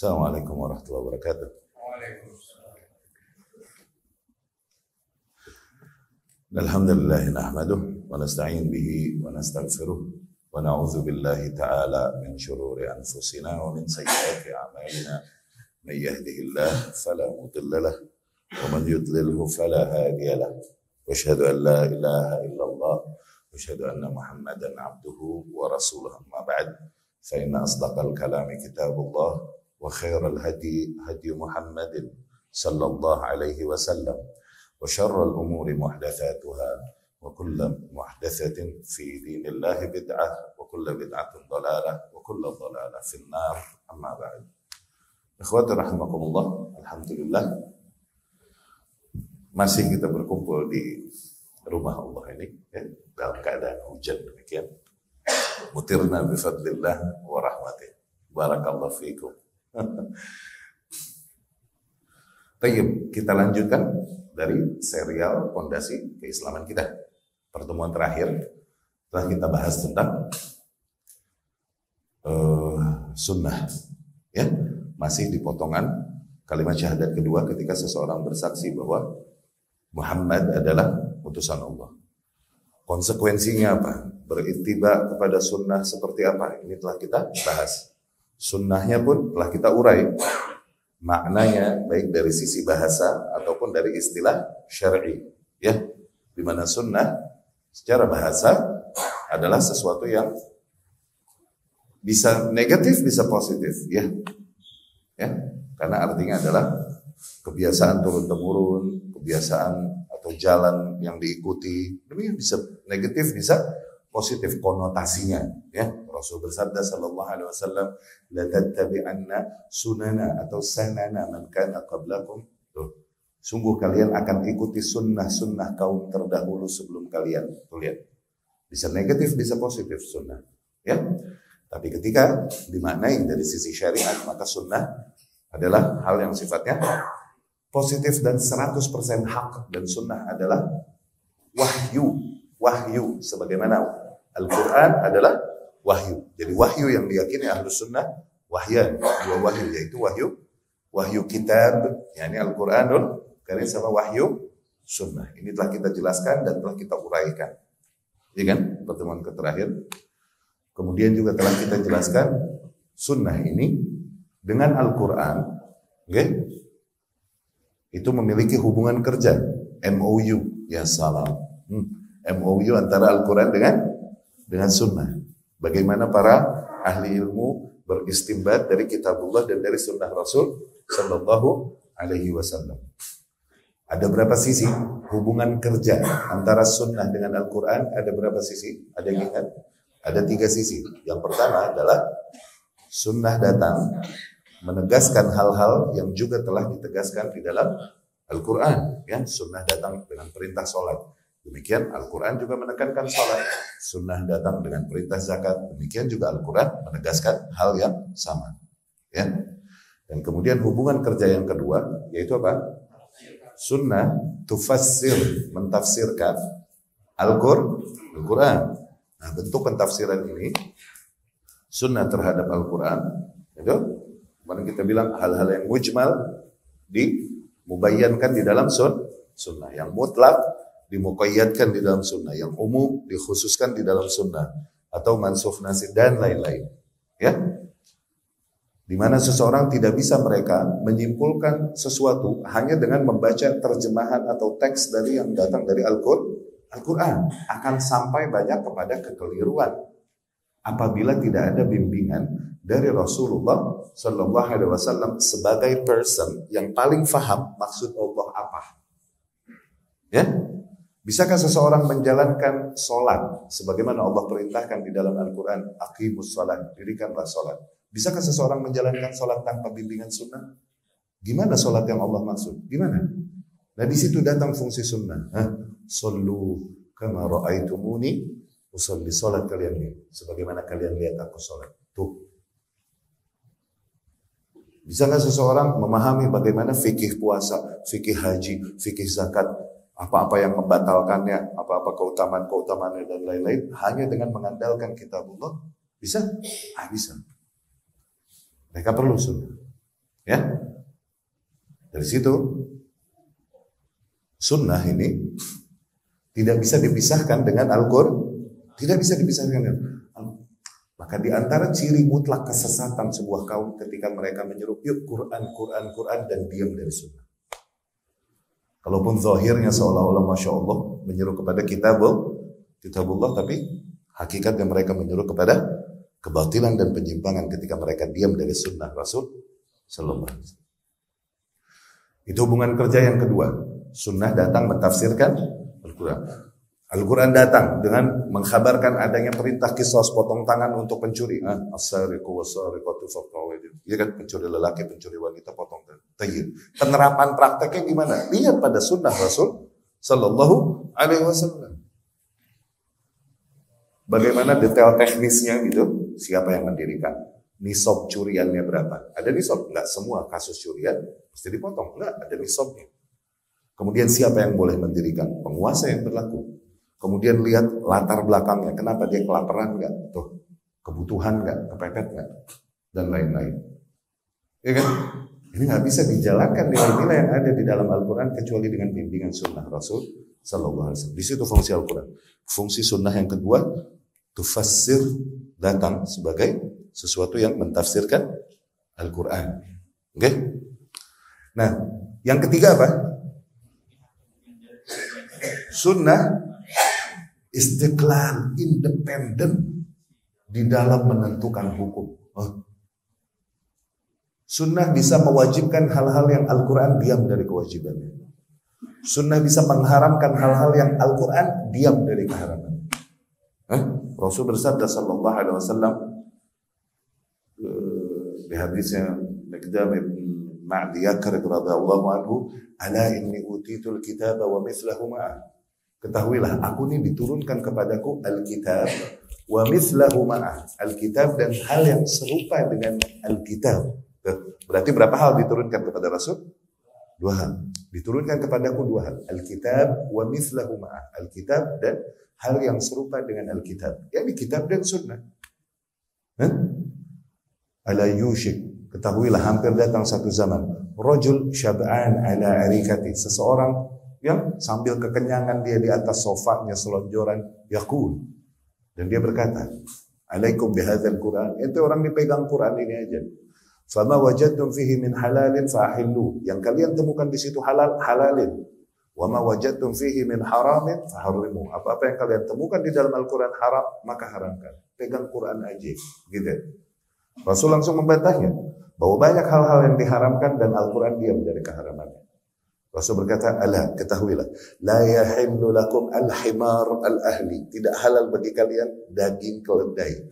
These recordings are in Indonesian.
Assalamualaikum warahmatullahi wabarakatuh. Alhamdulillah nahmaduhu wa nasta'in bihi wa nastaghfiruh wa na'udzu billahi ta'ala min shururi anfusina wa min sayyiati a'malina. Man yahdihillahu fala mudilla lahu wa man yudlilhu fala hadiya lahu. Wa asyhadu an la ilaha illallah wa asyhadu anna Muhammadan 'abduhu wa rasuluhu. Amma ba'd. Fa inna asdaqal kalami kitabullah wa khairal hadi hadi Muhammadin sallallahu alaihi wasallam wa syarrul umuri muhdatsatuha wa kullu muhdatsatin fi dinillahi bid'ah wa kullu bid'atin dhalalah wa kullu dhalalah fin nar. Amma ba'd. Ikhwati rahimakumullah, alhamdulillah masih kita berkumpul di rumah Allah ini ya, dalam keadaan hujan demikian. Mutirna bi fadlillah wa rahmatih. Barakallahu fiikum. Baik, kita lanjutkan dari serial Pondasi Keislaman kita. Pertemuan terakhir telah kita bahas tentang sunnah, ya, masih di potongan kalimat syahadat kedua ketika seseorang bersaksi bahwa Muhammad adalah utusan Allah. Konsekuensinya apa? Berittiba kepada sunnah seperti apa? Ini telah kita bahas. Sunnahnya pun telah kita urai maknanya baik dari sisi bahasa ataupun dari istilah syar'i, ya, di mana sunnah secara bahasa adalah sesuatu yang bisa negatif bisa positif, ya, karena artinya adalah kebiasaan turun temurun, kebiasaan atau jalan yang diikuti, demikian bisa negatif bisa positif konotasinya, ya. Rasul bersabda sallallahu alaihi wasallam, la tattabi'anna sunana atau sanana man kana qablakum. Sungguh kalian akan ikuti sunnah-sunnah kaum terdahulu sebelum kalian. Tuh lihat. Bisa negatif, bisa positif sunnah, ya. Tapi ketika dimaknai dari sisi syariat, maka sunnah adalah hal yang sifatnya positif dan 100% hak, dan sunnah adalah wahyu sebagaimana Al-Quran adalah wahyu. Jadi wahyu yang diyakini Ahlus Sunnah wahyan, dua wahyu, yaitu wahyu kitab, yakni Al-Quranul Karim, sama wahyu sunnah. Ini telah kita jelaskan dan telah kita uraikan, ya kan, pertemuan terakhir. Kemudian juga telah kita jelaskan sunnah ini dengan Al-Quran, okay? Itu memiliki hubungan kerja, MOU, ya salam, MOU antara Al-Quran dengan sunnah. Bagaimana para ahli ilmu beristimbat dari kitabullah dan dari sunnah Rasul sallallahu alaihi wasallam. Ada berapa sisi hubungan kerja antara sunnah dengan Al-Quran? Ada berapa sisi? Ada yang ingat? Ada 3 sisi. Yang pertama adalah sunnah datang menegaskan hal-hal yang juga telah ditegaskan di dalam Al-Quran. Ya, sunnah datang dengan perintah sholat. Demikian Al-Quran juga menekankan sholat. Sunnah datang dengan perintah zakat. Demikian juga Al-Quran menegaskan hal yang sama. Ya. Dan kemudian hubungan kerja yang kedua, yaitu apa? Sunnah tufassir, mentafsirkan Al-Quran. Nah, bentuk pentafsiran ini, sunnah terhadap Al-Quran, itu kemarin kita bilang hal-hal yang mujmal dimubayyankan di dalam sunnah, yang mutlak dimuqayyadkan di dalam sunnah, yang umum dikhususkan di dalam sunnah, atau mansukh nasikh dan lain-lain, ya. Di mana seseorang tidak bisa mereka menyimpulkan sesuatu hanya dengan membaca terjemahan atau teks dari yang datang dari Al-Quran, akan sampai banyak kepada kekeliruan apabila tidak ada bimbingan dari Rasulullah sallallahu alaihi wasallam sebagai person yang paling faham maksud Allah apa. Ya? Bisakah seseorang menjalankan sholat sebagaimana Allah perintahkan di dalam Al-Quran, aqimus sholat, dirikanlah sholat. Bisakah seseorang menjalankan sholat tanpa bimbingan sunnah? Gimana sholat yang Allah maksud? Gimana? Nah, di situ datang fungsi sunnah. Sallu kama ra'aitumuni usolli, sholat kalian ini sebagaimana kalian lihat aku sholat. Tuh. Bisakah seseorang memahami bagaimana fikih puasa, fikih haji, fikih zakat, apa-apa yang membatalkannya, apa-apa keutamaan-keutamaannya dan lain-lain hanya dengan mengandalkan kitabullah? Bisa? Bisa. Mereka perlu sunnah. Ya, dari situ sunnah ini tidak bisa dipisahkan dengan Al-Qur'an, tidak bisa dipisahkan dengan maka di antara ciri mutlak kesesatan sebuah kaum ketika mereka menyeru yuk Quran, Quran, Quran dan diam dari sunnah. Kalaupun zahirnya seolah-olah Masya Allah menyeru kepada kitabullah, tapi hakikatnya mereka menyeru kepada kebatilan dan penyimpangan ketika mereka diam dari sunnah Rasul Sallallahu Alaihi Wasallam. Itu hubungan kerja yang kedua. Sunnah datang mentafsirkan Al-Quran. Al-Quran datang dengan mengkhabarkan adanya perintah kisos potong tangan untuk pencuri. As-sariqu was-sariqatu faqta'u aydiyahum. Iya kan, pencuri lelaki, pencuri wanita potong tangan. Tayyib. Penerapan prakteknya gimana? Lihat pada sunnah Rasul Sallallahu Alaihi Wasallam. Bagaimana detail teknisnya gitu? Siapa yang mendirikan? Nisab curiannya berapa? Ada nisab? Enggak semua kasus curian mesti dipotong. Enggak, ada nisabnya. Kemudian siapa yang boleh mendirikan? Penguasa yang berlaku. Kemudian lihat latar belakangnya, kenapa dia kelaparan nggak, tuh kebutuhan nggak, kepepet nggak, dan lain-lain. Ya kan? Ini nggak bisa dijalankan nilai-nilai yang ada di dalam Al-Quran kecuali dengan bimbingan sunnah Rasul Sallallahu Alaihi Wasallam. Di situ fungsi Al-Quran. Fungsi sunnah yang kedua, tufassir, datang sebagai sesuatu yang mentafsirkan Al-Quran. Oke? Nah, yang ketiga apa? Sunnah istiqlal, independen di dalam menentukan hukum. Sunnah bisa mewajibkan hal-hal yang Al-Quran diam dari kewajibannya. Sunnah bisa mengharamkan hal-hal yang Al-Quran diam dari keharaman. Rasul bersabda Sallallahu Alaihi Wasallam di hadisnya Miqdam bin Ma'di Yakar radhiyallahu anhu, ala inni utitul kitaba wa mithlahu ma'ah. Ketahuilah, aku ini diturunkan kepadaku Alkitab wa mithlahu ma'ah. Alkitab dan hal yang serupa dengan Alkitab. Berarti berapa hal diturunkan kepada Rasul? 2 hal. Diturunkan kepadaku 2 hal. Alkitab wa mithlahu ma'ah. Alkitab dan hal yang serupa dengan Alkitab. Yani kitab dan sunnah. Ala yushik. Ketahuilah, hampir datang satu zaman. Rajul syab'an ala arikati. Seseorang yang sambil kekenyangan dia di atas sofanya selonjoran yaqul, dan dia berkata, alaikum bihadzal Quran. Itu orang dipegang Quran ini aja. Fama wajadtum fihi min halalin fahillu. Yang kalian temukan di situ halal, halalin. Wa ma wajadtum fihi min haramin faharrimu. Apa-apa yang kalian temukan di dalam Al-Quran haram, maka haramkan. Pegang Quran aja, gitu. Rasul langsung membantahnya bahwa banyak hal-hal yang diharamkan dan Al-Quran diam dari keharamannya. Rasul berkata, ala, ketahuilah, la yahillu lakum al-himar al-ahli. Tidak halal bagi kalian daging keledai.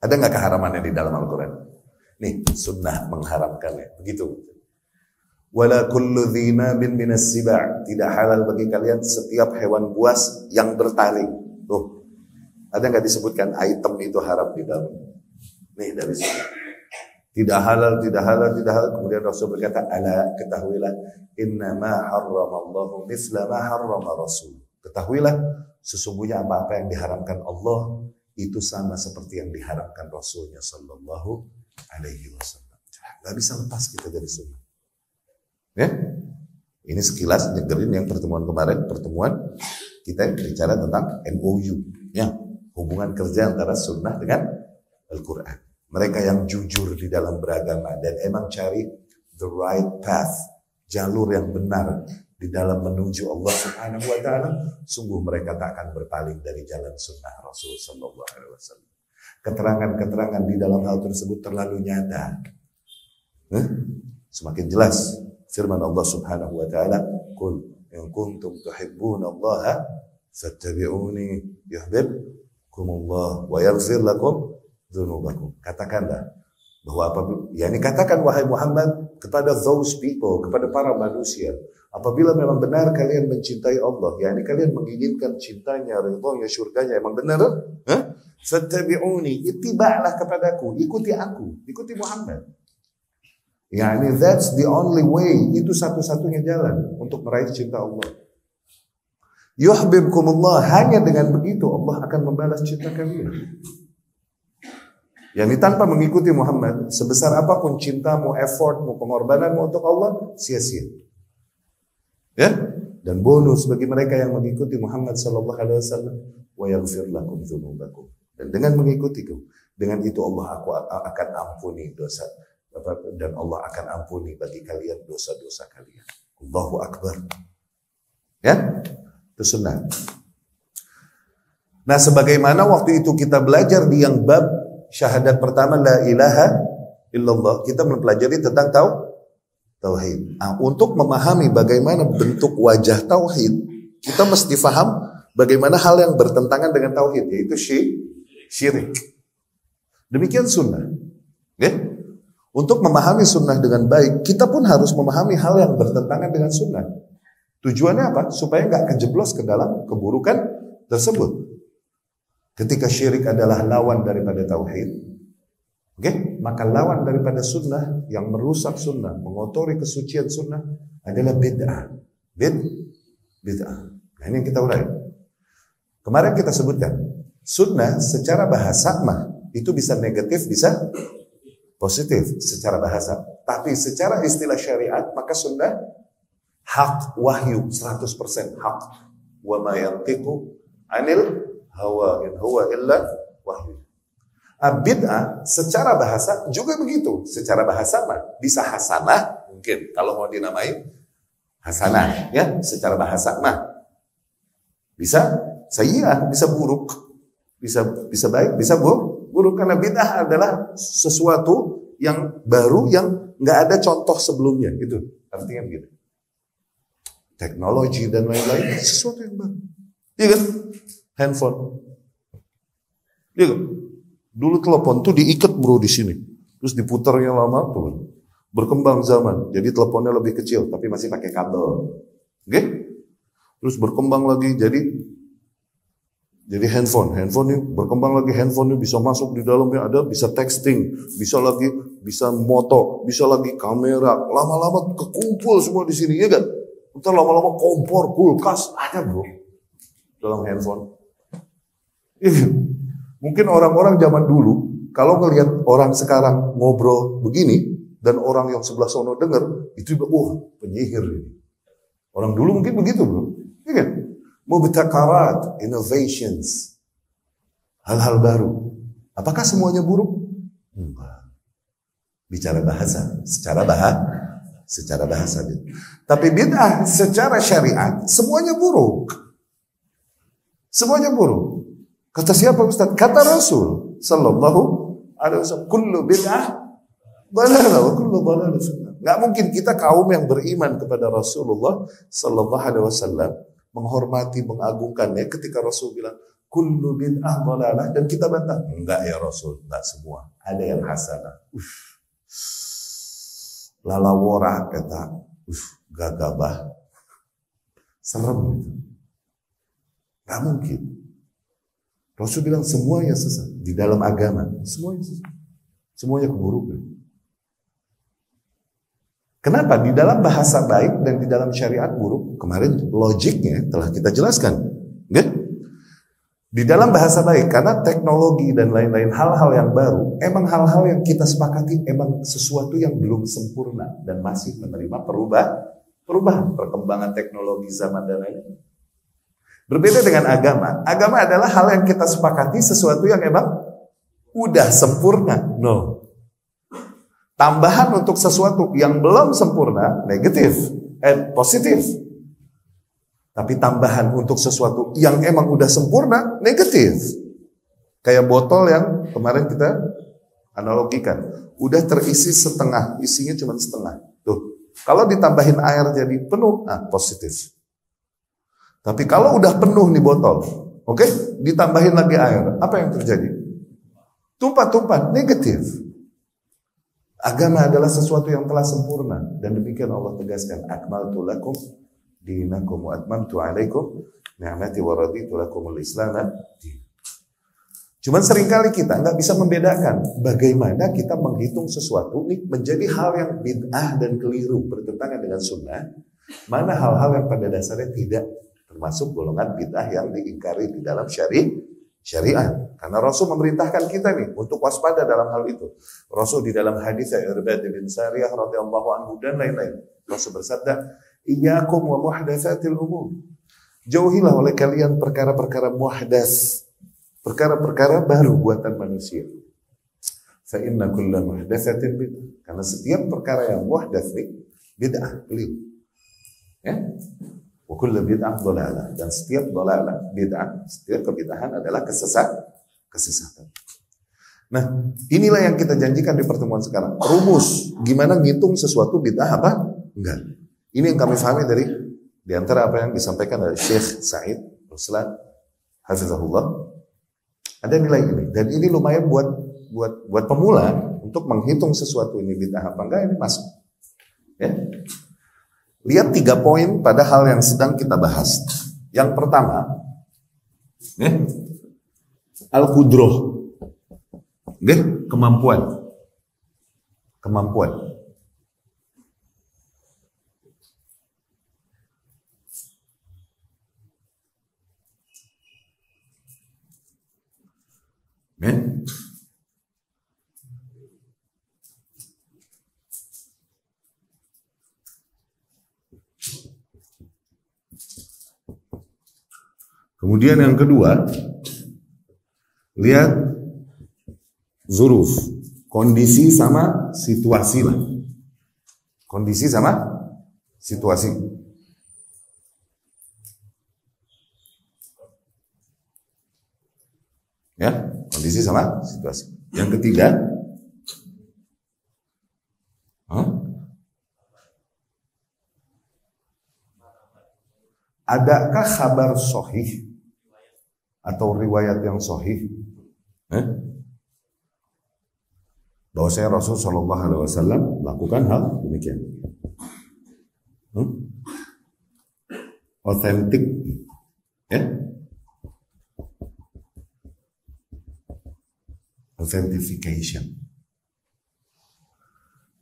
Ada nggak keharamannya di dalam Al-Quran? Nih, sunnah mengharamkannya. Begitu. Wala kullu dhinabin minas siba'. Tidak halal bagi kalian setiap hewan buas yang bertaring. Tuh, ada nggak disebutkan item itu haram di dalam? Nih, dari sini. Tidak halal, tidak halal, tidak halal. Kemudian Rasul berkata, ala, ketahuilah, innama harramallahu misla ma harrama Rasul. Ketahuilah, sesungguhnya apa-apa yang diharamkan Allah, itu sama seperti yang diharamkan Rasulnya Sallallahu Alaihi Wasallam. Gak bisa lepas kita dari sunnah. Ya? Ini sekilas nyegerin yang pertemuan kemarin, pertemuan kita bicara tentang MOU. Ya, hubungan kerja antara sunnah dengan Al-Quran. Mereka yang jujur di dalam beragama dan emang cari the right path, jalur yang benar di dalam menuju Allah Subhanahu wa taala, sungguh mereka tak akan berpaling dari jalan sunnah Rasul sallallahu alaihi wasallam. Keterangan-keterangan di dalam hal tersebut terlalu nyata. Semakin jelas firman Allah Subhanahu wa taala, "Qul in kuntum tuhibbunallaha fattabi'uni yuhibbukumullah wa yaghfir lakum dzunubakum." Katakanlah bahwa apabila, yakni katakan wahai Muhammad kepada those people, kepada para manusia, apabila memang benar kalian mencintai Allah, yakni kalian menginginkan cintanya, ridhonya, syurganya, emang benar, fattabi'uni, ittiba'lah kepadaku, ikuti aku, ikuti Muhammad. Yani that's the only way, itu satu-satunya jalan untuk meraih cinta Allah. Yuhibbukumullah, hanya dengan begitu Allah akan membalas cinta kalian. Yani tanpa mengikuti Muhammad, sebesar apapun cintamu, effortmu, pengorbananmu untuk Allah, sia-sia. Ya? Dan bonus bagi mereka yang mengikuti Muhammad sallallahu alaihi wasallam, wa yaghfir lakum dzunubakum. Dan dengan mengikutiku, dengan itu Allah akan ampuni dosa, dan Allah akan ampuni bagi kalian dosa-dosa kalian. Allahu Akbar. Ya? Itu sunnah. Nah, sebagaimana waktu itu kita belajar di yang bab syahadat pertama la ilaha illallah, kita mempelajari tentang tauhid. Nah, untuk memahami bagaimana bentuk wajah tauhid, kita mesti paham bagaimana hal yang bertentangan dengan tauhid, yaitu syirik. Demikian sunnah. Ya? Untuk memahami sunnah dengan baik, kita pun harus memahami hal yang bertentangan dengan sunnah. Tujuannya apa? Supaya nggak kejeblos ke dalam keburukan tersebut. Ketika syirik adalah lawan daripada tauhid, maka lawan daripada sunnah yang merusak sunnah, mengotori kesucian sunnah adalah bid'ah. Bid'ah. Nah, ini yang kita urai. Kemarin kita sebutkan, sunnah secara bahasa itu bisa negatif, bisa positif secara bahasa. Tapi secara istilah syariat, maka sunnah hak, wahyu, 100% hak. Wa ma yantiqu anil hawa in huwa illa wahyu. Bid'ah secara bahasa juga begitu. Secara bahasa bisa hasanah, mungkin kalau mau dinamai hasanah, ya, secara bahasa bisa sayyi'ah, bisa buruk, bisa baik, bisa buruk, karena bid'ah adalah sesuatu yang baru yang nggak ada contoh sebelumnya, itu artinya begitu. Teknologi dan lain-lain sesuatu yang baru, iya kan? Handphone, iya kan? Dulu telepon tuh diikat bro di sini, terus diputarnya lama tuh, berkembang zaman, jadi teleponnya lebih kecil tapi masih pakai kabel, oke? Terus berkembang lagi jadi handphone ini berkembang lagi, handphone ini bisa masuk di dalamnya, ada bisa texting, bisa moto, bisa lagi kamera, lama-lama kekumpul semua di sini, ya kan? Ntar lama-lama kompor, kulkas ada bro dalam handphone. Mungkin orang-orang zaman dulu kalau ngelihat orang sekarang ngobrol begini dan orang yang sebelah sono dengar, itu penyihir ini. Orang dulu mungkin begitu bro, ya kan? Mubtakarat, innovations, hal-hal baru. Apakah semuanya buruk? Enggak. Bicara bahasa, secara bahasa. Tapi bid'ah secara syariat semuanya buruk. Semuanya buruk. Kata siapa Ustaz? Kata Rasul sallallahu alaihi wasallam, kullu bid'ah dhalalah wa kullu dhalalah sunnah. Enggak mungkin kita kaum yang beriman kepada Rasulullah sallallahu alaihi wasallam menghormati, mengagungkannya ketika Rasul bilang kullu bid'ah dhalalah dan kita bantah, enggak ya Rasul, enggak semua. Ada yang hasanah. Lalawora kata, gagabah. Serem gitu. Enggak mungkin. Rasul bilang semuanya sesat di dalam agama, semuanya sesat. Semuanya keburukan. Kenapa? Di dalam bahasa baik dan di dalam syariat buruk. Kemarin logiknya telah kita jelaskan. Di dalam bahasa baik, karena teknologi dan lain-lain hal-hal yang baru, emang hal-hal yang kita sepakati emang sesuatu yang belum sempurna dan masih menerima perubahan, perkembangan teknologi zaman dan lain-lain. Berbeda dengan agama. Agama adalah hal yang kita sepakati sesuatu yang emang udah sempurna. No. Tambahan untuk sesuatu yang belum sempurna, negatif, positif. Tapi tambahan untuk sesuatu yang emang udah sempurna, negatif. Kayak botol yang kemarin kita analogikan. Udah terisi setengah, isinya cuma setengah. Tuh. Kalau ditambahin air jadi penuh, positif. Tapi kalau udah penuh nih botol, ditambahin lagi air, apa yang terjadi? Tumpah-tumpah, negatif. Agama adalah sesuatu yang telah sempurna dan demikian Allah tegaskan, akmaltu lakum dinakum wa atmamtu alaikum ni'mati wa raditu lakumul Islam. Cuman seringkali kita nggak bisa membedakan bagaimana kita menghitung sesuatu ini menjadi hal yang bid'ah dan keliru bertentangan dengan sunnah, mana hal-hal yang pada dasarnya tidak termasuk golongan bid'ah yang diingkari di dalam syariat. syariat. Karena Rasul memerintahkan kita nih untuk waspada dalam hal itu. Rasul di dalam hadis Irbad bin Sariyah radhiyallahu anhu dan lain-lain, Rasul bersabda, "Iyyakum wa muhdatsatil umur." Jauhilah oleh kalian perkara-perkara muhdas, perkara-perkara baru buatan manusia. Fa inna kulla muhdatsatin bid'ah. Karena setiap perkara yang muhdas bid'ah, keliru. Ya? Wa kullu bid'ah dhalalah, dan setiap dhalalah bid'ah, setiap kebid'ahan adalah kesesatan. Nah, inilah yang kita janjikan di pertemuan sekarang. Rumus gimana ngitung sesuatu bid'ah apa? Enggak. Ini yang kami pahami dari di antara apa yang disampaikan oleh Syekh Said Ruslan hafizahullah. Ada nilai ini, dan ini lumayan buat pemula untuk menghitung sesuatu ini bid'ah apa enggak, ini masuk. Ya. Lihat 3 poin pada hal yang sedang kita bahas. Yang pertama, ya, al-qudroh, ya, kemampuan. Ya. Kemudian yang kedua, lihat zuruf, kondisi sama situasi lah. Kondisi sama situasi. Ya, kondisi sama situasi. Yang ketiga, adakah kabar sahih atau riwayat yang sahih bahwasanya Rasul Shallallahu Alaihi Wasallam melakukan hal demikian, otentik, ya, authentication.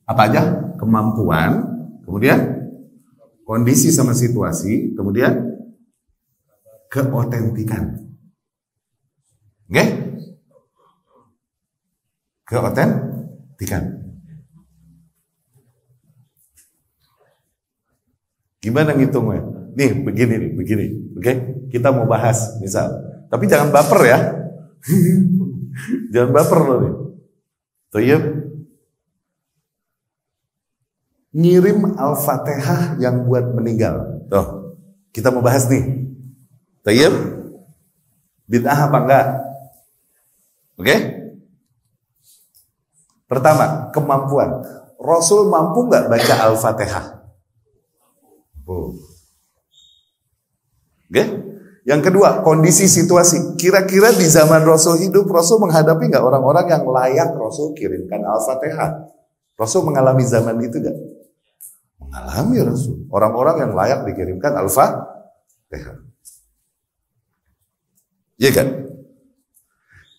Apa aja? Kemampuan, kemudian kondisi sama situasi, kemudian keotentikan. Oke? Keotentikan. Gimana ngitungnya? Nih, begini. Oke? Kita mau bahas, misal. Tapi jangan baper ya. Jangan baper loh nih. Toyib. Ngirim Al-Fatihah yang buat meninggal. Tuh, kita mau bahas nih. Toyib. Bid'ah apa enggak? Oke? Pertama, kemampuan. Rasul mampu enggak baca Al-Fatihah? Oke? Yang kedua, kondisi situasi. Kira-kira di zaman Rasul hidup, Rasul menghadapi enggak orang-orang yang layak Rasul kirimkan Al-Fatihah? Rasul mengalami zaman itu enggak? Mengalami Rasul. Orang-orang yang layak dikirimkan Al-Fatihah. Iya kan?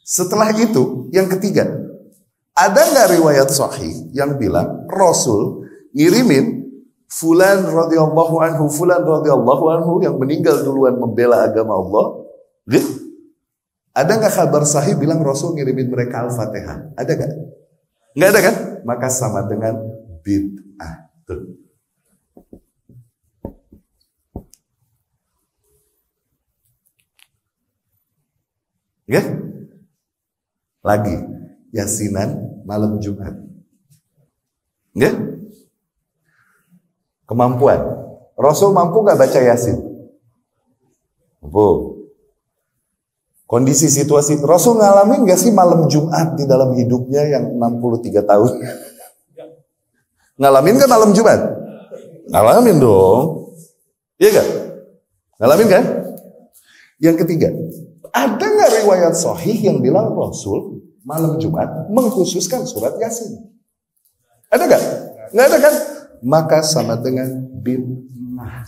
Setelah itu, yang ketiga, ada nggak riwayat sahih yang bilang Rasul ngirimin fulan radhiyallahu anhu yang meninggal duluan membela agama Allah? Gitu? Ada nggak kabar sahih bilang Rasul ngirimin mereka Al-Fatihah? Ada nggak? Nggak ada kan? Maka sama dengan bid'ah. Ya? Lagi Yasinan malam Jumat. Ya? Kemampuan. Rasul mampu gak baca Yasin? Mampu. Kondisi situasi Rasul ngalamin gak sih malam Jumat di dalam hidupnya yang 63 tahun? Ngalamin kan malam Jumat? Ngalamin dong. Iya gak? Ngalamin kan? Yang ketiga, ada nggak riwayat sahih yang bilang Rasul malam Jumat mengkhususkan surat Yasin? Ada nggak? Nggak ada kan? Maka sama dengan bid'ah.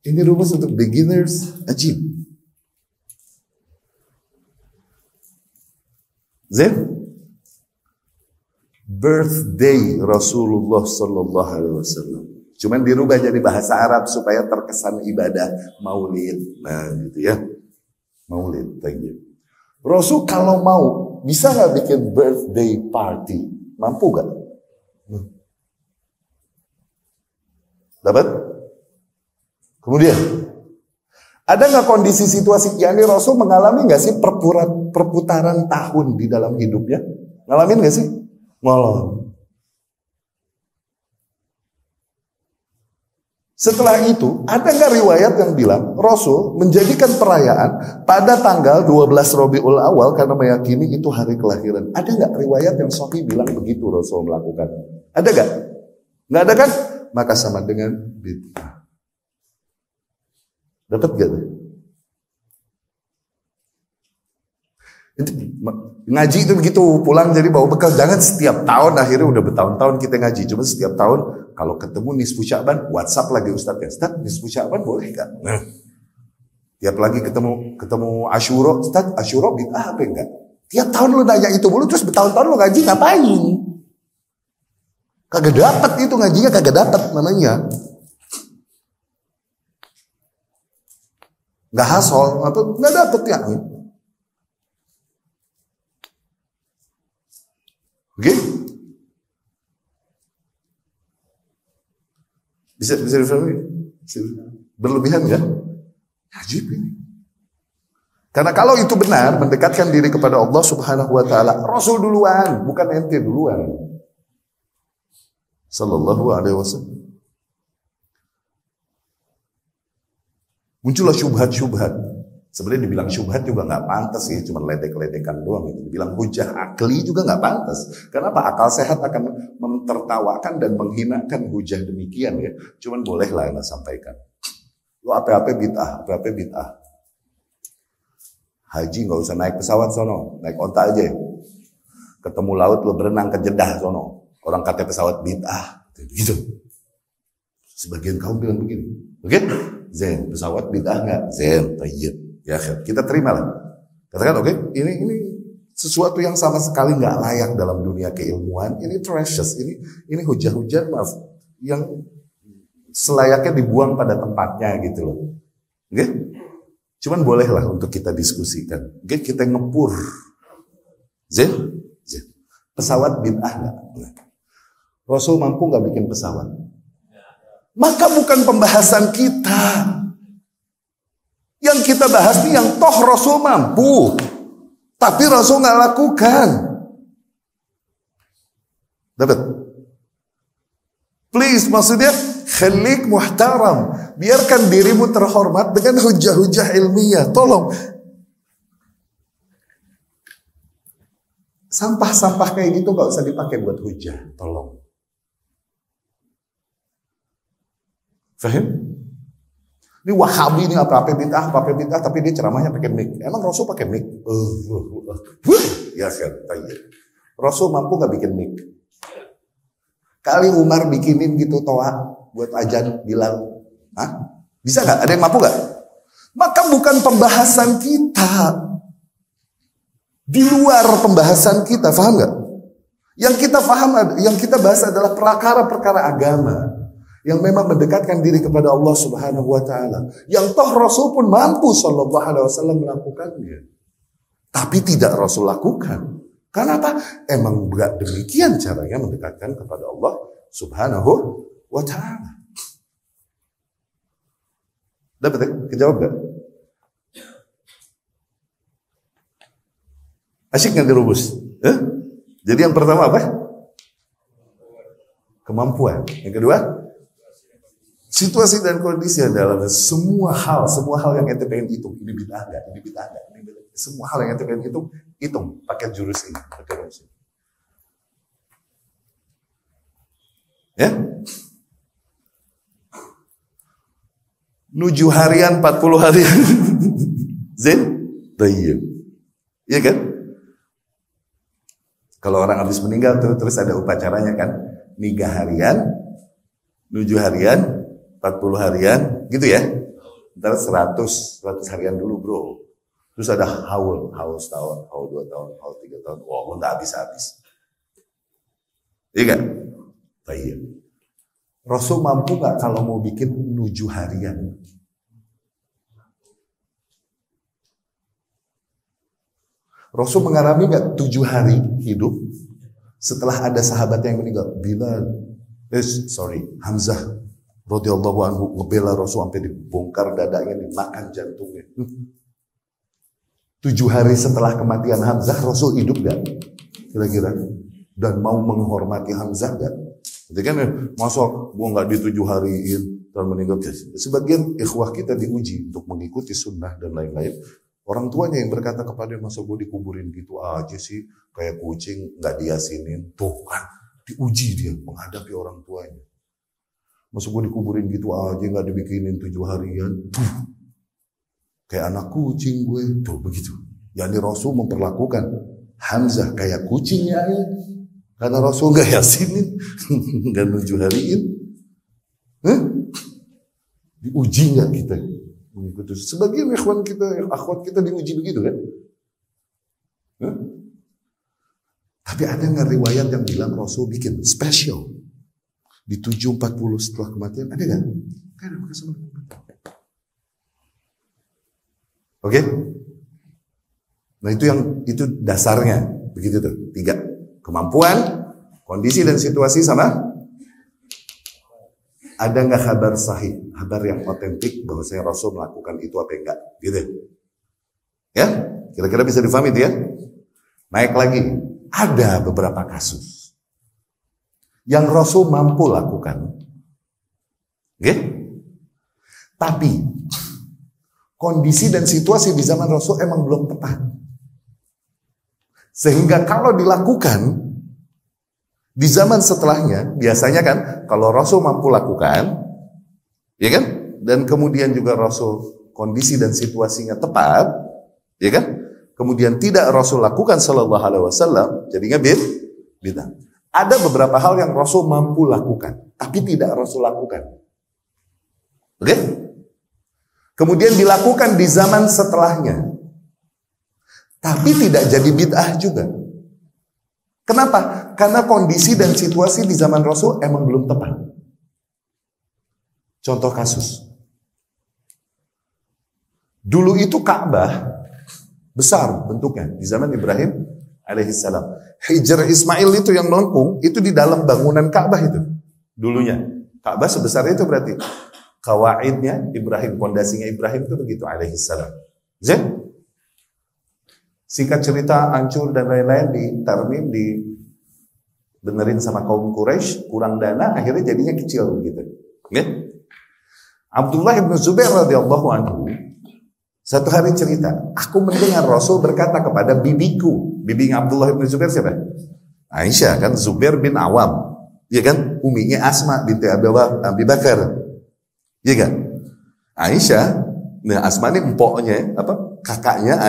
Ini rumus untuk beginners ajib. Birthday Rasulullah Sallallahu Alaihi Wasallam. Cuman dirubah jadi bahasa Arab supaya terkesan ibadah maulid. Nah gitu ya. Maulid. Rasul kalau mau, bisa nggak bikin birthday party? Mampu gak? Dapat? Kemudian, ada nggak kondisi situasi, yakni Rasul mengalami nggak sih perputaran tahun di dalam hidupnya? Ngalamin nggak sih? Ngalamin. Setelah itu, ada nggak riwayat yang bilang Rasul menjadikan perayaan pada tanggal 12 Rabiul Awal karena meyakini itu hari kelahiran? Ada nggak riwayat yang sahih bilang begitu Rasul melakukan? Ada nggak? Nggak ada kan? Maka sama dengan bid'ah. Dapat gak? Ngaji itu begitu, pulang jadi bawa bekal. Jangan setiap tahun, akhirnya udah bertahun-tahun kita ngaji. Cuma setiap tahun kalau ketemu nisfu Sya'ban, WhatsApp lagi Ustaz ya. Ustaz, nisfu Sya'ban boleh gak? Nah, tiap lagi ketemu Asyura, Ustaz, Asyura bid'ah apa enggak? Tiap tahun lu nanya itu mulu, terus bertahun-tahun lu ngaji ngapain? Kagak dapat itu ngajinya, kagak dapat namanya. Nggak hasol, atau nggak dapet ya. Oke? Bisa difahami? Berlebihan nggak? Ajib ini. Karena kalau itu benar, mendekatkan diri kepada Allah Subhanahu Wa Taala, Rasul duluan, bukan ente duluan. Sallallahu Alaihi Wasallam. Muncullah syubhat-syubhat. Sebenarnya dibilang syubhat juga nggak pantas ya, cuma ledek-ledekan doang. Dibilang hujah akli juga nggak pantas. Kenapa? Akal sehat akan mentertawakan dan menghinakan hujah demikian ya. Cuman bolehlah yang sampaikan. Lu apa-apa bid'ah, apa-apa bid'ah. Haji nggak usah naik pesawat sono, naik onta aja. Ketemu laut lu berenang ke Jeddah sono. Orang kata pesawat bid'ah, gitu. Sebagian kaum bilang begini, oke? Zen, pesawat bid'ah nggak? Zen, tayyib. Ya, kita terima lah. Katakan oke, ini sesuatu yang sama sekali nggak layak dalam dunia keilmuan. Ini trashes, ini hujah-hujah maaf yang selayaknya dibuang pada tempatnya gitu loh. Oke? Cuman bolehlah untuk kita diskusikan. Oke, kita ngepur. Zen. Pesawat bid'ah nggak? Rasul mampu nggak bikin pesawat? Maka bukan pembahasan kita. Yang kita bahas ini yang toh Rasul mampu. Tapi Rasul nggak lakukan. Dapat? Please, maksudnya khalik muhtaram. Biarkan dirimu terhormat dengan hujah-hujah ilmiah. Tolong. Sampah-sampah kayak gitu nggak usah dipakai buat hujah. Tolong. Fahim? Ini Wahabi ini apa bid'ah, tapi dia ceramahnya pakai mic. Emang Rasul pakai mic? Ya kan, Rasul mampu nggak bikin mic? Kali Umar bikinin gitu toa buat ajan Bilal. Hah? Bisa nggak? Ada yang mampu nggak? Maka bukan pembahasan kita. Di luar pembahasan kita, paham nggak? Yang kita paham, yang kita bahas adalah perkara-perkara agama. Yang memang mendekatkan diri kepada Allah Subhanahu Wa Taala. Yang toh Rasul pun mampu Sallallahu Alaihi Wasallam melakukannya. Tapi tidak Rasul lakukan. Karena apa? Emang enggak demikian caranya mendekatkan kepada Allah Subhanahu Wa Taala. Dapat ya? Kejawab gak? Asyik nggak dirubus? Jadi yang pertama apa? Kemampuan. Yang kedua? Situasi dan kondisi adalah semua hal yang ente pengen hitung. Ini bid'ah enggak? Ini bid'ah enggak? Semua hal yang ente pengen hitung pakai jurus ini. Ya? 7 harian, 40 harian. Zen? Tayyib. Iya kan? Kalau orang habis meninggal terus ada upacaranya kan? 3 harian, 7 harian, 40 harian, gitu ya. Ntar 100 harian dulu bro. Terus ada haul setahun, haul 2 tahun, haul 3 tahun. Wah, nggak habis-habis. Iya kan? Tayyib. Rasul mampu nggak kalau mau bikin nuju harian? Rasul mengalami nggak 7 hari hidup setelah ada sahabat yang meninggal? Hamzah radhiyallahu anhu ngebela Rasul sampai dibongkar dadanya, dimakan jantungnya. 7 hari setelah kematian Hamzah, Rasul hidup gak? Kira-kira? Dan mau menghormati Hamzah gak? Jadi kan masa gua gak di 7 hariin dan meninggal. Sebagian ikhwah kita diuji untuk mengikuti sunnah dan lain-lain. Orang tuanya yang berkata kepada masa gua dikuburin gitu aja sih, kayak kucing gak diasinin. Tuh kan, diuji dia menghadapi orang tuanya. Masa gua dikuburin gitu aja gak dibikinin 7 harian. Kayak anak kucing gue. Tuh begitu. Yani Rasul memperlakukan Hamzah kayak kucing ya. Karena Rasul gak yasinin. Gak 7 hariin. Diuji gak kita? Sebagian ikhwan kita, akhwat kita diuji begitu kan? Tapi ada gak riwayat yang bilang Rasul bikin spesial di 7.40 setelah kematian? Ada gak? Kan ada sama. Oke? Nah itu dasarnya. Begitu tuh. 3. Kemampuan, kondisi dan situasi sama. Ada nggak kabar sahih, kabar yang otentik bahwa saya Rasul melakukan itu apa enggak? Gitu. Ya? Kira-kira bisa difahami itu ya? Naik lagi. Ada beberapa kasus yang Rasul mampu lakukan. Oke? Tapi kondisi dan situasi di zaman Rasul emang belum tepat. Sehingga kalau dilakukan di zaman setelahnya, biasanya kan kalau Rasul mampu lakukan, ya kan? Dan kemudian juga Rasul kondisi dan situasinya tepat, ya kan? Kemudian tidak Rasul lakukan sallallahu alaihi wasallam, jadinya bid'ah. Ada beberapa hal yang Rasul mampu lakukan, tapi tidak Rasul lakukan. Oke? Kemudian dilakukan di zaman setelahnya. Tapi tidak jadi bid'ah juga. Kenapa? Karena kondisi dan situasi di zaman Rasul emang belum tepat. Contoh kasus. Dulu itu Ka'bah besar bentuknya di zaman Ibrahim alaihissalam. Hijr Ismail itu yang melengkung, itu di dalam bangunan Ka'bah itu. Dulunya. Ka'bah sebesar itu berarti. Kawaidnya Ibrahim, pondasinya Ibrahim itu begitu alaihissalam. Singkat cerita hancur dan lain-lain di Tarmim, dibenerin sama kaum Quraisy, kurang dana, akhirnya jadinya kecil gitu. Okay? Abdullah bin Zubair radhiyallahu anhu satu hari cerita, aku mendengar Rasul berkata kepada bibiku. Bibinya Abdullah bin Zubair siapa? Aisyah kan, Zubair bin Awam, ya kan? Uminya Asma binti Abi Bakar, ya kan? Aisyah, nah Asma ini empoknya, kakaknya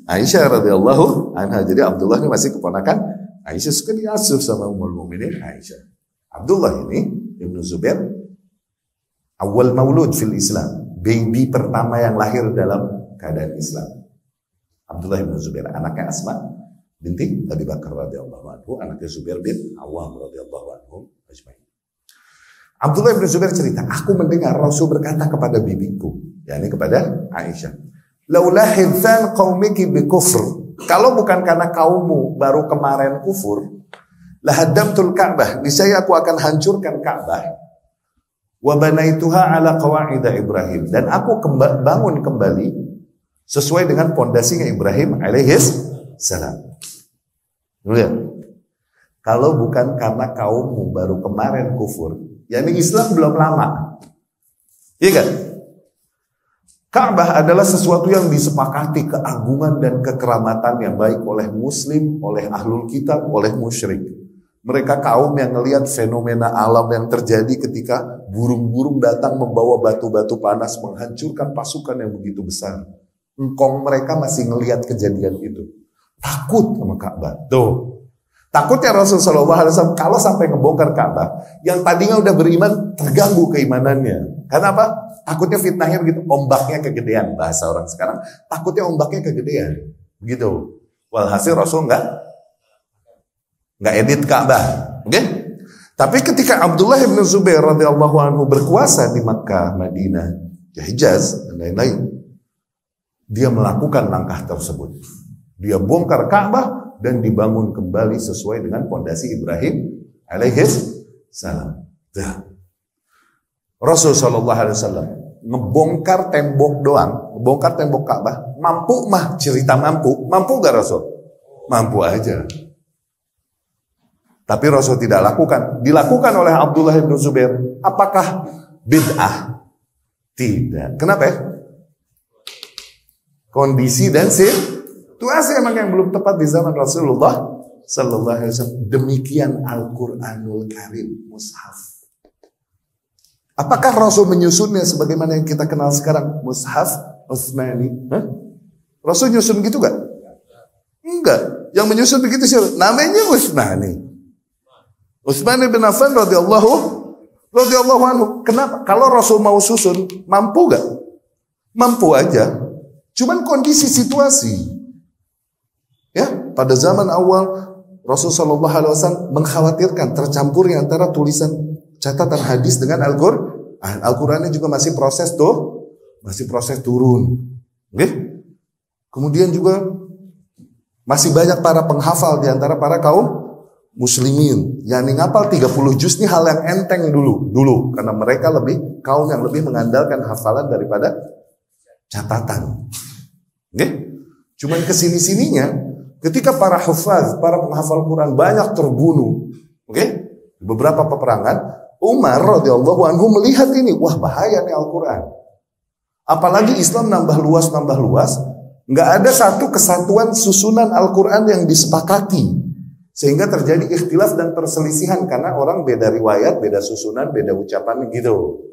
Aisyah radhiyallahu anha. Jadi Abdullah ini masih keponakan Aisyah, suka diasuh sama Ummul Mukminin Aisyah. Abdullah ini Ibnu Zubair awal maulud fil Islam, baby pertama yang lahir dalam keadaan Islam. Abdullah Ibnu Zubair, anaknya Asma binti Abi Bakar radhiyallahu anhu, anaknya Zubair bin Awam radhiyallahu anhu ajmain. Abdullah Ibnu Zubair cerita, aku mendengar Rasul berkata kepada bibiku, yakni kepada Aisyah, laula hidhan qaumiki bi kufr, kalau bukan karena kaummu baru kemarin kufur, lahadamtul Ka'bah, niscaya aku akan hancurkan Ka'bah, wa banaituha ala qawaid Ibrahim, dan aku bangun kembali sesuai dengan pondasinya Ibrahim alaihis salam. Lihat, kalau bukan karena kaummu baru kemarin kufur, yakni Islam belum lama, iya kan? Ka'bah adalah sesuatu yang disepakati keagungan dan kekeramatan yang baik oleh muslim, oleh ahlul kitab, oleh musyrik. Mereka kaum yang ngelihat fenomena alam yang terjadi ketika burung-burung datang membawa batu-batu panas menghancurkan pasukan yang begitu besar. Engkong mereka masih ngelihat kejadian itu. Takut sama Ka'bah. Tuh. Takutnya Rasulullah SAW kalau sampai ngebongkar Ka'bah, yang tadinya udah beriman terganggu keimanannya. Karena apa? Takutnya fitnahnya begitu, ombaknya kegedean, bahasa orang sekarang. Takutnya ombaknya kegedean, begitu. Walhasil Rasul nggak edit Ka'bah, oke? Tapi ketika Abdullah bin Zubair radhiyallahu anhu berkuasa di Makkah, Madinah, Hijaz dan lain-lain, dia melakukan langkah tersebut. Dia bongkar Ka'bah dan dibangun kembali sesuai dengan fondasi Ibrahim alaihis salam. Rasul sallallahu alaihi wasallam ngebongkar tembok doang, bongkar tembok Ka'bah, mampu mah cerita mampu gak Rasul? Mampu aja. Tapi Rasul tidak lakukan, dilakukan oleh Abdullah bin Zubair. Apakah bid'ah? Tidak. Kenapa ya? Kondisi dan situasi emang yang belum tepat di zaman Rasulullah sallallahu alaihi wasallam. Demikian Al-Qur'anul Karim, mushaf. Apakah Rasul menyusunnya sebagaimana yang kita kenal sekarang, mushaf Utsmani? Rasul nyusun gitu gak? Enggak. Yang menyusun begitu siapa? Namanya Utsmani. Utsman bin Affan radhiyallahu anhu. Kenapa? Kalau Rasul mau susun, mampu gak? Mampu aja. Cuman kondisi situasi. Ya, pada zaman awal Rasul sallallahu alaihi wasallam mengkhawatirkan tercampurnya antara tulisan catatan hadis dengan Al-Qur'an. Al-Qur'annya juga masih proses turun. Oke? Kemudian juga masih banyak para penghafal di antara para kaum muslimin yang ngapal 30 juz ini hal yang enteng dulu karena mereka kaum yang lebih mengandalkan hafalan daripada catatan. Oke? Cuman kesini-sininya ketika para hufaz, para penghafal Quran banyak terbunuh, oke? Beberapa peperangan, Umar radhiyallahu anhu melihat ini, wah bahaya nih Al-Quran. Apalagi Islam nambah luas, nggak ada satu kesatuan susunan Al-Quran yang disepakati, sehingga terjadi ikhtilaf dan perselisihan karena orang beda riwayat, beda susunan, beda ucapan gitu.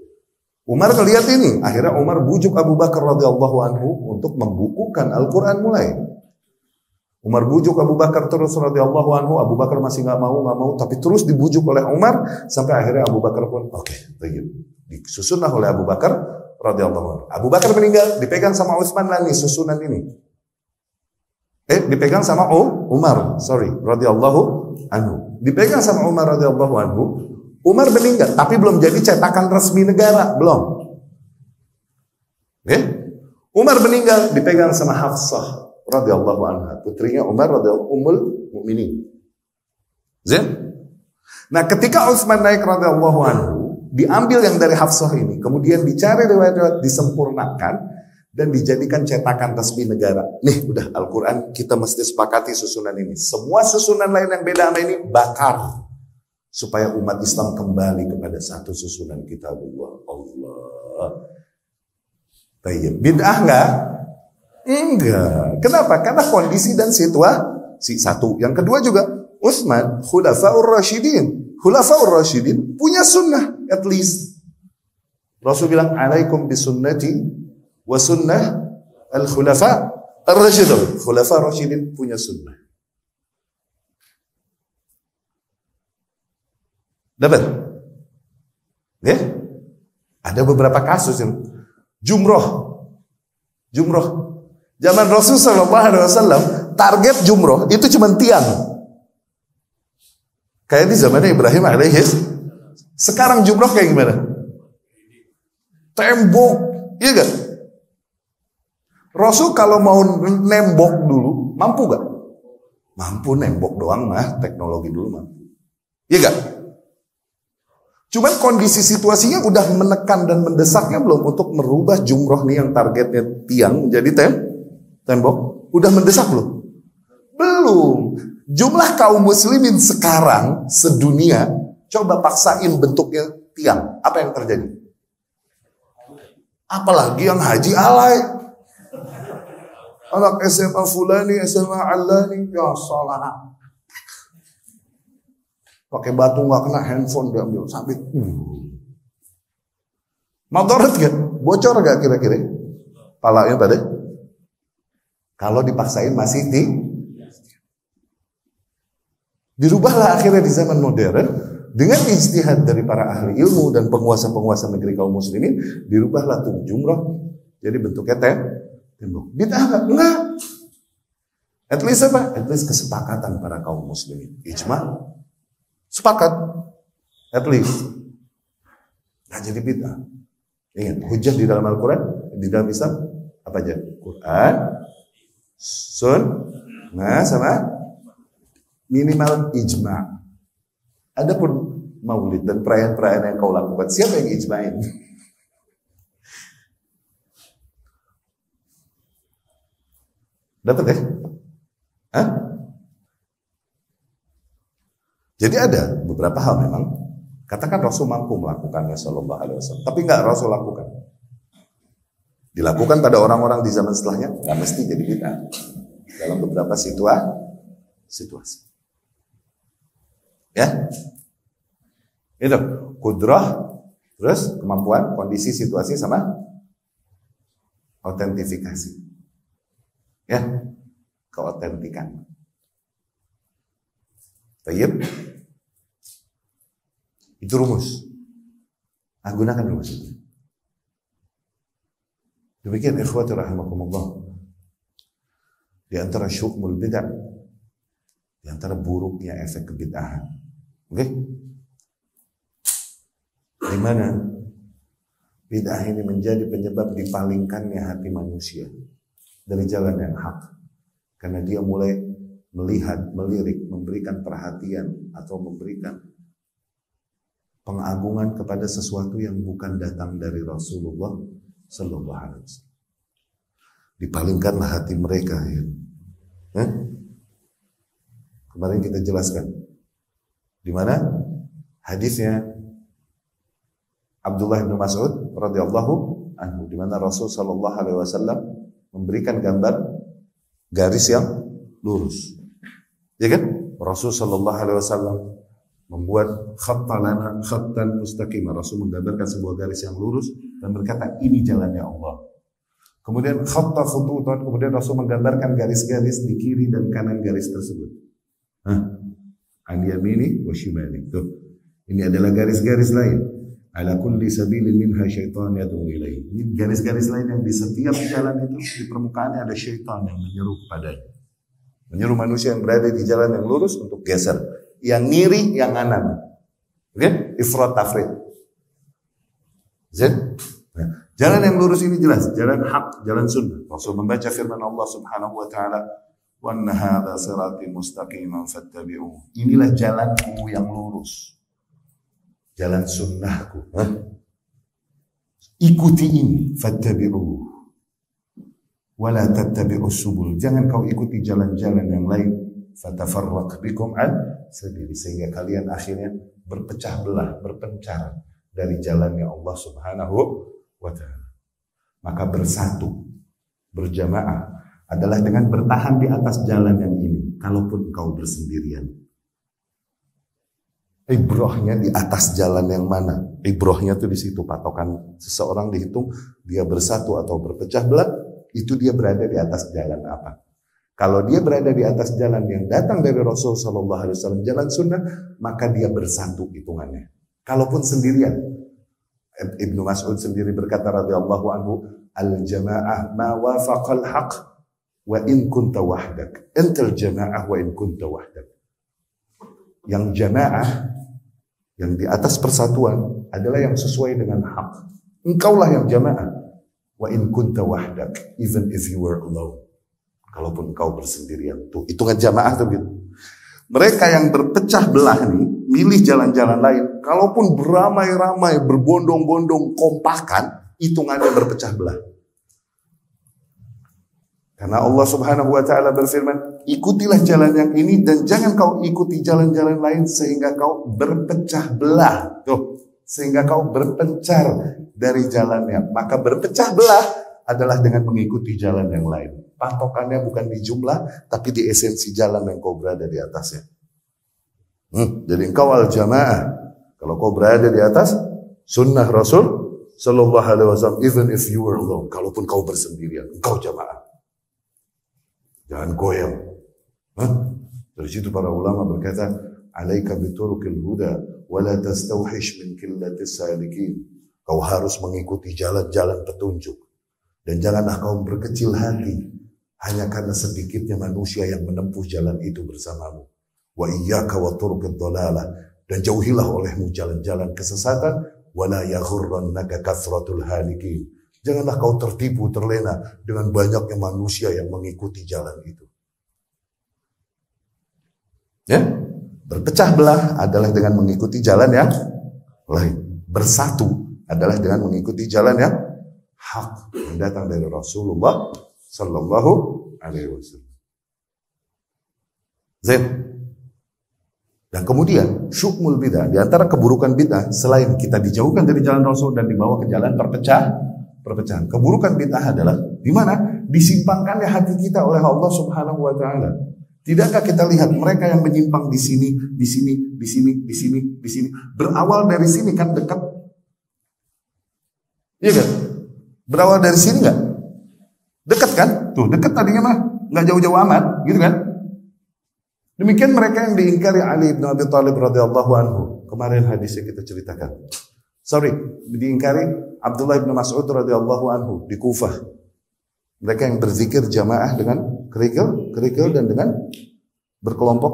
Umar ngelihat ini, akhirnya Umar bujuk Abu Bakar radhiyallahu anhu untuk membukukan Al-Quran mulai. Umar bujuk Abu Bakar terus radhiyallahu anhu, Abu Bakar masih nggak mau, tapi terus dibujuk oleh Umar sampai akhirnya Abu Bakar pun oke, disusunlah oleh Abu Bakar radhiyallahu anhu. Abu Bakar meninggal, dipegang sama Utsman lagi susunan ini. Dipegang sama Umar, radhiyallahu anhu. Dipegang sama Umar radhiyallahu anhu. Umar meninggal, tapi belum jadi cetakan resmi negara, belum. Umar meninggal, dipegang sama Hafsah radhiyallahu anha, putrinya Umar radhiyallahu ummul mukminin. Nah, ketika Utsman naik radhiyallahu anhu, diambil yang dari Hafsah ini, kemudian dicari riwayat-riwayat, disempurnakan dan dijadikan cetakan resmi negara. Nih, udah Al-Qur'an kita mesti sepakati susunan ini. Semua susunan lain yang beda sama ini bakar supaya umat Islam kembali kepada satu susunan kitabullah. Allah. Tayyib. Bid'ah enggak? Enggak. Kenapa? Karena kondisi dan situasi satu. Yang kedua juga Utsman Khulafaur Rasyidin. Khulafaur Rasyidin punya sunnah at least. Rasul bilang alaikum bisunnati wa sunnah al-khulafa ar-rasyidin. Khulafa Rasyidin punya sunnah. Dapat? Ya? Ada beberapa kasus yang jumroh. Zaman Rasul sallallahu alaihi wasallam target jumroh itu cuma tiang. Kayak di zaman Ibrahim alaihis. Sekarang jumroh kayak gimana? Tembok, iya gak? Rasul kalau mau nembok dulu, mampu gak? Mampu nembok doang mah, teknologi dulu mampu. Iya gak? Cuman kondisi situasinya udah menekan dan mendesaknya belum untuk merubah jumroh nih yang targetnya tiang menjadi tembok. Udah mendesak belum? Belum. Jumlah kaum muslimin sekarang sedunia coba paksain bentuknya tiang. Apa yang terjadi? Apalagi yang haji alay. Anak SMA fulani, SMA alani, ya salah. Pakai batu nggak kena handphone diambil sabit. Madarat gak? Bocor gak kira-kira? Palanya tadi? Kalau dipaksain masih dirubahlah akhirnya di zaman modern dengan ijtihad dari para ahli ilmu dan penguasa-penguasa negeri kaum muslimin, dirubahlah tuh jumroh jadi bentuknya tembok. Bid'ah enggak? At least apa? At least kesepakatan para kaum muslimin. Ijma. Sepakat. At least. Nggak jadi bid'ah. Ingat, hujjah di dalam Al-Quran, di dalam Islam, apa aja? Quran, sunnah, sama minimal ijma'. Adapun maulid dan perayaan-perayaan yang kau lakukan, siapa yang ijma'in? Dapat ya? Hah? Jadi ada beberapa hal memang, katakan Rasul mampu melakukannya Sallallahu Alaihi Wasallam, tapi nggak Rasul lakukan. Dilakukan pada orang-orang di zaman setelahnya, nggak mesti jadi bid'ah. Dalam beberapa situasi. Ya, itu kudrah, terus kemampuan, kondisi, situasi, sama autentifikasi. Ya, keautentikan. Baik. Itu rumus. Gunakan rumus itu. Demikian ikhwati rahimakumullah. Di antara syu'mul bid'ah, di antara buruknya efek kebid'ahan. Oke? Di mana bid'ah ini menjadi penyebab dipalingkannya hati manusia dari jalan yang hak. Karena dia mulai melihat, melirik, memberikan perhatian atau memberikan pengagungan kepada sesuatu yang bukan datang dari Rasulullah Sallallahu Alaihi Wasallam. Dipalingkanlah hati mereka ya. Kemarin kita jelaskan di mana hadisnya Abdullah bin Mas'ud radhiyallahu anhu, di mana Rasul Sallallahu Alaihi Wasallam memberikan gambar garis yang lurus. Ya kan? Rasul Sallallahu Alaihi Wasallam membuat khattan mustaqim. Rasul menggambarkan sebuah garis yang lurus dan berkata, ini jalannya Allah. Kemudian khatta khututan, kemudian Rasul menggambarkan garis-garis di kiri dan kanan garis tersebut. An yamini wa shimali. Tuh. Ini adalah garis-garis lain. Ala kulli sabilin minha syaitan yad'u ilaihi. Ini garis-garis lain yang di setiap jalan itu di permukaannya ada syaitan yang menyeru kepadanya. Menyeru manusia yang berada di jalan yang lurus untuk geser. Yang ngiri, yang kanan. Oke? Ifrat tafrid. Nah, jalan yang lurus ini jelas, jalan hak, jalan sunnah. Rasul membaca firman Allah Subhanahu wa taala, "Wa anna hadza sirati mustaqiman fattabi'uhu." Inilah jalanku yang lurus. Jalan sunnahku. Ikuti ini, fattabi'uhu. Wa la tattabi'us subul. Jangan kau ikuti jalan-jalan yang lain. Fatafarraq bikum an sabili, sehingga kalian akhirnya berpecah belah, berpencar dari jalannya Allah Subhanahu wa ta'ala. Maka bersatu, berjamaah adalah dengan bertahan di atas jalan yang ini, kalaupun kau bersendirian. Ibrahnya di atas jalan yang mana? Ibrahnya itu di situ, patokan seseorang dihitung dia bersatu atau berpecah belah, itu dia berada di atas jalan apa? Kalau dia berada di atas jalan yang datang dari Rasul Sallallahu Alaihi Wasallam, jalan sunnah, maka dia bersatu hitungannya. Kalaupun sendirian, Ibnu Mas'ud sendiri berkata radhiyallahu anhu, al-jamaah ma wafaqal haq wa in kunta wahdak. Antal jamaah wa in kunta wahdak. Yang jamaah, yang di atas persatuan adalah yang sesuai dengan hak. Engkaulah yang jamaah. Wa in kunta wahdak, even if you were alone. Kalaupun engkau bersendirian. Tuh, hitungan jamaah tuh gitu. Mereka yang berpecah belah nih, milih jalan-jalan lain, kalaupun beramai-ramai, berbondong-bondong, kompakan, hitungannya berpecah belah. Karena Allah Subhanahu wa ta'ala berfirman, ikutilah jalan yang ini dan jangan kau ikuti jalan-jalan lain sehingga kau berpecah belah. Tuh, sehingga kau berpencar dari jalannya. Maka berpecah belah adalah dengan mengikuti jalan yang lain. Patokannya bukan di jumlah, tapi di esensi jalan yang kau berada di atasnya. Jadi engkau al-jamaah. Kalau kau berada di atas sunnah Rasul Sallallahu Alaihi Wasallam, even if you were alone, kalaupun kau bersendirian, engkau jamaah. Jangan goyang. Dari situ para ulama berkata, alaika biturukil huda, wala tastawhish min killatis salikin. Kau harus mengikuti jalan-jalan petunjuk. Dan janganlah kau berkecil hati hanya karena sedikitnya manusia yang menempuh jalan itu bersamamu. Wa iyyaka wa turukid dhalalah. dan jauhilah olehmu jalan-jalan kesesatan, wala yaghurrannaka kathratul halikin. Janganlah kau tertipu, terlena dengan banyaknya manusia yang mengikuti jalan itu. Ya, berpecah belah adalah dengan mengikuti jalan yang lain. Bersatu adalah dengan mengikuti jalan yang hak yang datang dari Rasulullah Sallallahu Alaihi Wasallam. Zain. Dan kemudian syukmul bidah, di antara keburukan bidah selain kita dijauhkan dari jalan Rasul dan dibawa ke jalan perpecahan. Keburukan bidah adalah di mana disimpangkannya hati kita oleh Allah Subhanahu wa taala. Tidakkah kita lihat mereka yang menyimpang di sini, di sini, di sini, di sini, di sini. Berawal dari sini kan dekat. Iya kan? Berawal dari sini enggak? Dekat kan? Tuh, dekat tadinya mah, enggak jauh-jauh amat, gitu kan? Demikian mereka yang diingkari Ali bin Abi Thalib radhiyallahu anhu. Kemarin hadisnya kita ceritakan. Diingkari Abdullah bin Mas'ud radhiyallahu anhu di Kufah. Mereka yang berzikir jamaah dengan kerikil dan dengan berkelompok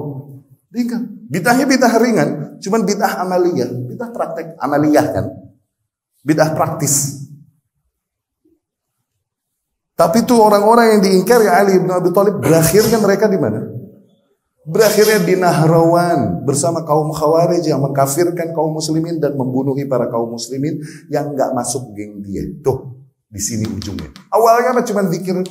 diingkar. Bid'ahnya bid'ah ringan, cuman bid'ah amaliyah, bid'ah praktek amaliyah kan. Bid'ah praktis. Tapi itu orang-orang yang diingkari Ali bin Abi Thalib berakhirnya mereka di mana? Berakhirnya di Nahrawan bersama kaum Khawarij yang mengkafirkan kaum muslimin dan membunuhi para kaum muslimin yang enggak masuk geng dia. Tuh, di sini ujungnya. Awalnya mah cuma zikir.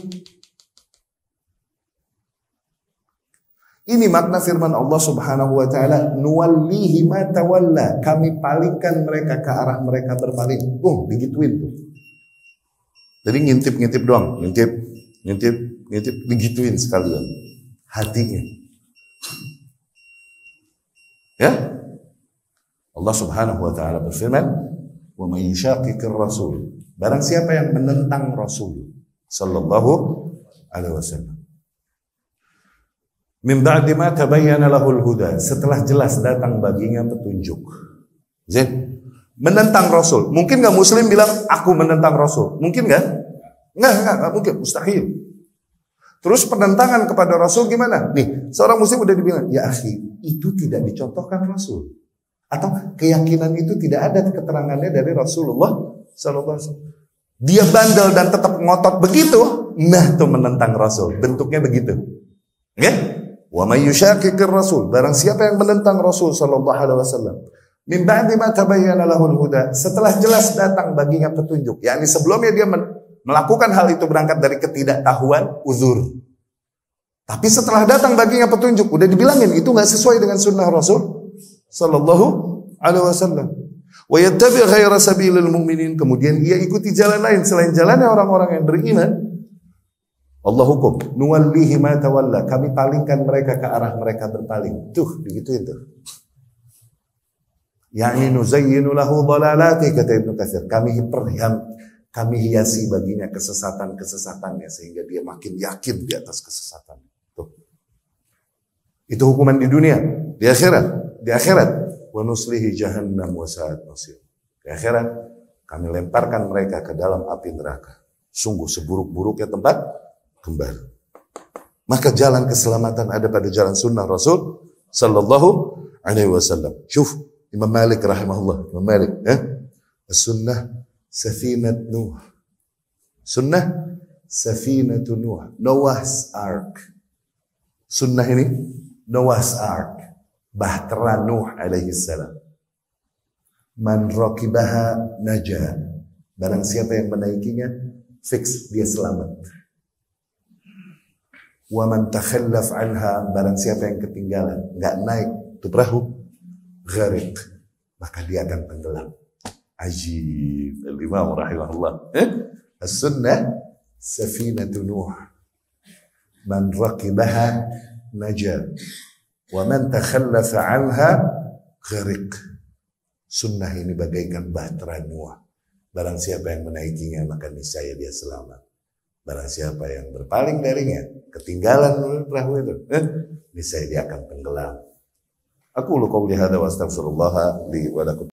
Ini makna firman Allah Subhanahu wa taala, nuwallihi ma tawalla, kami palingkan mereka ke arah mereka berpaling. Digituin tuh. Jadi ngintip-ngintip doang, ngintip, digituin sekalian hatinya. Ya, Allah Subhanahu wa taala berfirman, "Wa may yushaqiqir rasul." Barang siapa yang menentang Rasul sallallahu alaihi wasallam. Min ba'di ma tabayyana lahul huda, setelah jelas datang baginya petunjuk. Zain, menentang Rasul. Mungkin enggak muslim bilang aku menentang Rasul? Mungkin enggak? Enggak mungkin, mustahil. Terus penentangan kepada Rasul gimana? Nih, seorang muslim udah dibilang, ya akhi, itu tidak dicontohkan Rasul. Atau keyakinan itu tidak ada keterangannya dari Rasulullah sallallahu alaihi wasallam. Dia bandel dan tetap ngotot begitu, nah itu menentang Rasul. Bentuknya begitu. Ya? Wa may yushaqiqir rasul, barang siapa yang menentang Rasul sallallahu alaihi wasallam, min ba'di ma tabayyana lahul huda, setelah jelas datang baginya petunjuk. Yakni sebelumnya dia melakukan hal itu berangkat dari ketidaktahuan, uzur. Tapi setelah datang baginya petunjuk, udah dibilangin itu enggak sesuai dengan sunnah Rasul sallallahu alaihi wasallam. Wa yattabi' ghaira sabilil mu'minin, kemudian ia ikuti jalan lain selain jalannya orang-orang yang beriman. Allah hukum, nuwallihi ma tawalla, kami palingkan mereka ke arah mereka berpaling. Tuh, digituin tuh. Yani nuzayyinu lahu dhalalati, kata Ibnu Katsir. Kami hiasi baginya kesesatan-kesesatannya sehingga dia makin yakin di atas kesesatan. Tuh. Itu hukuman di dunia, di akhirat wa nuslihi jahannam wa sa'at masir. Di akhirat kami lemparkan mereka ke dalam api neraka. Sungguh seburuk-buruknya tempat kembali. Maka jalan keselamatan ada pada jalan sunnah Rasul sallallahu alaihi wasallam. Syuf Imam Malik rahimahullah, Imam Malik, as-sunnah safinat Nuh. Sunnah safinatu Nuh, Noah's Ark. Sunnah ini Noah's Ark, bahtera Nuh alaihi salam. Man raqibaha naja. Barang siapa yang menaikinya, fix dia selamat. Wa man takhallaf anha, barang siapa yang ketinggalan, enggak naik itu perahu, gharik, maka dia akan tenggelam. Ajib. Al-Imam rahimahullah. As-sunnah safinatu Nuh. Man raqibaha naja. Wa man takhallafa anha gharik. Sunnah ini bagaikan bahtera Nuh. Barang siapa yang menaikinya maka niscaya dia selamat. Barang siapa yang berpaling darinya, ketinggalan perahu itu, niscaya dia akan tenggelam. Aku qauli hadza wa astaghfirullah li wa lakum.